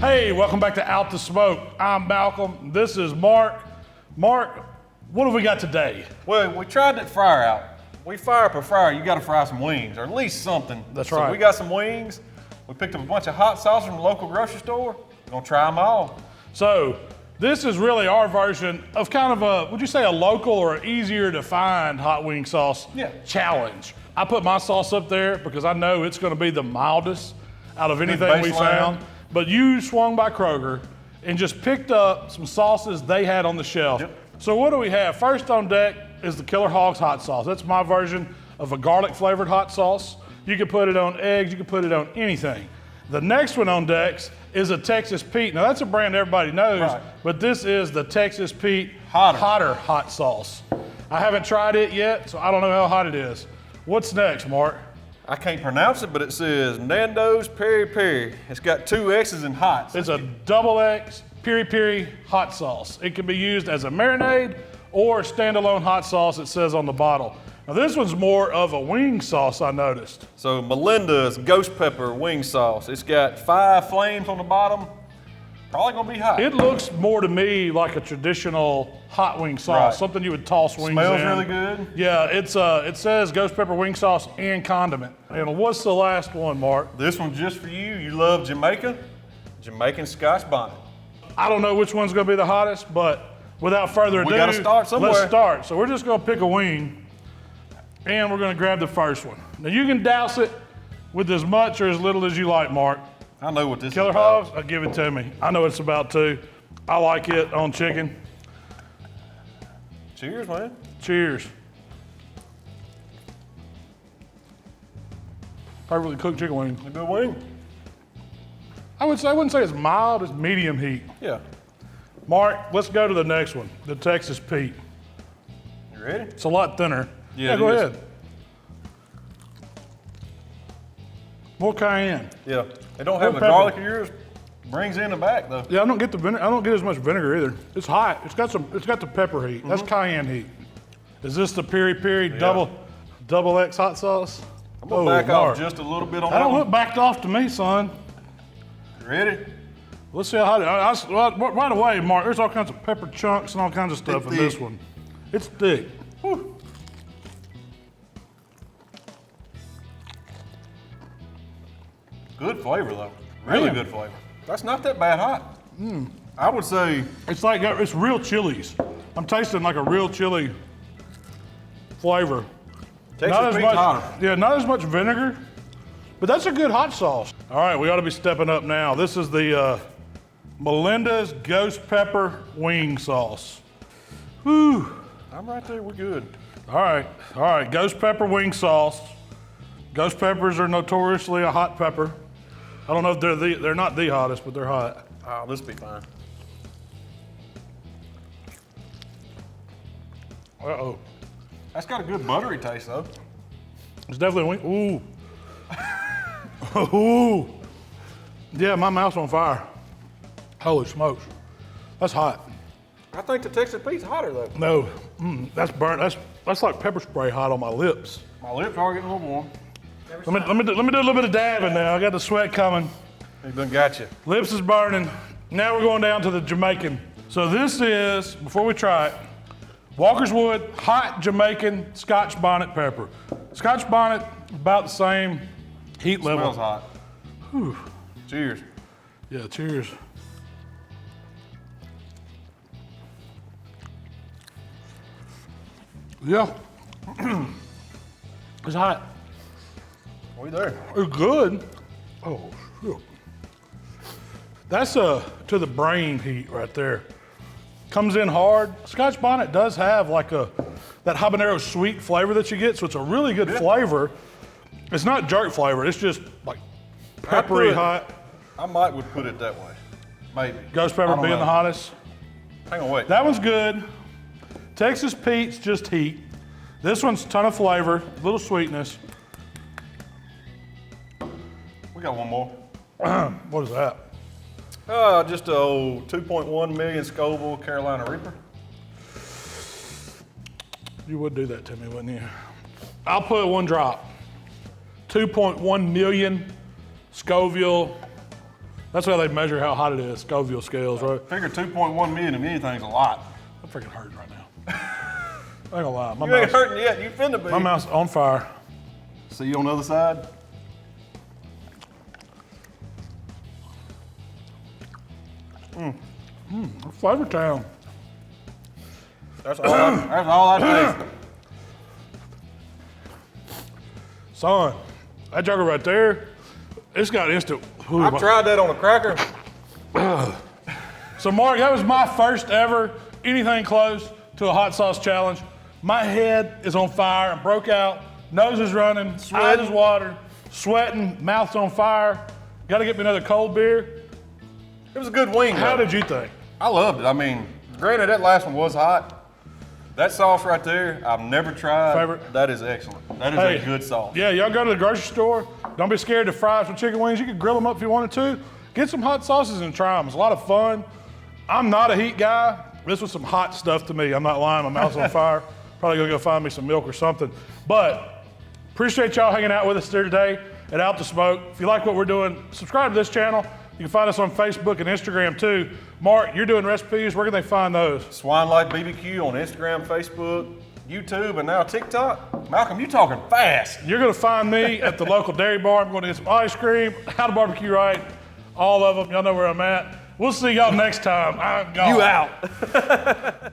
Hey, welcome back to Out the Smoke. I'm Malcolm, this is Mark. Mark, what have we got today? Well, we tried that fryer out. We fire up a fryer, you gotta fry some wings, or at least something. That's so right. We got some wings. We picked up a bunch of hot sauce from the local grocery store. We're gonna try them all. So, this is really our version of kind of a, would you say a local or easier to find hot wing sauce challenge. I put my sauce up there because I know it's gonna be the mildest out of anything we found. But you swung by Kroger and just picked up some sauces they had on the shelf. Yep. So what do we have? First on deck is the Killer Hogs hot sauce. That's my version of a garlic flavored hot sauce. You can put it on eggs, you can put it on anything. The next one on decks is a Texas Pete. Now that's a brand everybody knows, but this is the Texas Pete hotter hot sauce. I haven't tried it yet, so I don't know how hot it is. What's next, Mark? I can't pronounce it, but it says Nando's Peri Peri. It's got 2 X's in hot. It's a double X peri peri hot sauce. It can be used as a marinade or standalone hot sauce, it says on the bottle. Now this one's more of a wing sauce, I noticed. So Melinda's ghost pepper wing sauce. It's got 5 flames on the bottom. Probably gonna be hot. It looks more to me like a traditional hot wing sauce, something you would toss wings in. Smells really good. Yeah, it says ghost pepper wing sauce and condiment. And what's the last one, Mark? This one's just for you. You love Jamaica. Jamaican Scotch bonnet. I don't know which one's gonna be the hottest, but without further ado, we gotta start somewhere. Let's start. So we're just gonna pick a wing and we're gonna grab the first one. Now you can douse it with as much or as little as you like, Mark. I know what this Killer is about. Hogs, give it to me. I know what it's about too. I like it on chicken. Cheers, man. Cheers. Perfectly cooked chicken wing. A good wing. I wouldn't say it's mild, it's medium heat. Yeah. Mark, let's go to the next one, the Texas Pete. You ready? It's a lot thinner. Yeah, go it is. ahead. More cayenne. Yeah. They don't have More the pepper. garlic of yours. Brings in the back though. Yeah, I don't get as much vinegar either. It's hot. It's got the pepper heat. That's cayenne heat. Is this the peri peri double X hot sauce? I'm gonna back off just a little bit on that that don't one. look backed off to me, son. You ready? Let's see how hot it is. Right away, Mark, there's all kinds of pepper chunks and all kinds of stuff in this one. It's thick. Whew. Good flavor though. Really good flavor. That's not that bad hot. I would say It's real chilies. I'm tasting like a real chili flavor. Texas Pete's hotter. Yeah, not as much vinegar, but that's a good hot sauce. All right, we ought to be stepping up now. This is the Melinda's Ghost Pepper Wing Sauce. Whew. I'm right there, we're good. All right, Ghost Pepper Wing Sauce. Ghost peppers are notoriously a hot pepper. I don't know if they're not the hottest, but they're hot. Oh, this will be fine. Uh-oh. That's got a good buttery taste though. It's definitely a wing. Ooh. Ooh. Yeah, my mouth's on fire. Holy smokes. That's hot. I think the Texas Pete's hotter though. No, that's burnt. That's like pepper spray hot on my lips. My lips are getting a little warm. Let me do a little bit of dabbing now. I got the sweat coming. He done got you. Lips is burning. Now we're going down to the Jamaican. So this is, before we try it, Walker's Wood hot Jamaican Scotch bonnet pepper. Scotch bonnet, about the same heat level. Smells hot. Whew. Cheers. Yeah, cheers. Yeah. It's hot. We there. It's good. Oh, shit. That's to the brain heat right there. Comes in hard. Scotch bonnet does have like that habanero sweet flavor that you get, so it's a really good flavor. It's not jerk flavor, it's just like peppery hot. I would put it that way, maybe. Ghost pepper being the hottest. Hang on, wait. That one's good. Texas Pete's just heat. This one's a ton of flavor, a little sweetness. We got one more. What is that? Just a old 2.1 million Scoville Carolina Reaper. You would do that to me, wouldn't you? I'll put one drop. 2.1 million Scoville That's how they measure how hot it is, Scoville scales, right? Figure 2.1 million of anything's a lot. I'm freaking hurting right now. I ain't gonna lie. You ain't hurting yet, you finna be. My mouth's on fire. See you on the other side? Flavor Town. That's all I taste. Son, that jugger right there, it's got instant. I've tried that on a cracker. So Mark, that was my first ever anything close to a hot sauce challenge. My head is on fire. I broke out. Nose is running. Eyes is water. Sweating. Mouth's on fire. Got to get me another cold beer. It was a good wing. How did you think? I loved it. I mean, granted, that last one was hot. That sauce right there, I've never tried. Favorite? That is excellent. That is a good sauce. Yeah, y'all go to the grocery store. Don't be scared to fry some chicken wings. You can grill them up if you wanted to. Get some hot sauces and try them. It's a lot of fun. I'm not a heat guy. This was some hot stuff to me. I'm not lying. My mouth's on fire. Probably gonna go find me some milk or something. But appreciate y'all hanging out with us here today at OutTheSmoke. If you like what we're doing, subscribe to this channel. You can find us on Facebook and Instagram too. Mark, you're doing recipes. Where can they find those? Swine Life BBQ on Instagram, Facebook, YouTube, and now TikTok. Malcolm, you talking fast. You're gonna find me at the local dairy bar. I'm gonna get some ice cream, HowtoBBQRight, all of them. Y'all know where I'm at. We'll see y'all next time. I'm gone. You out.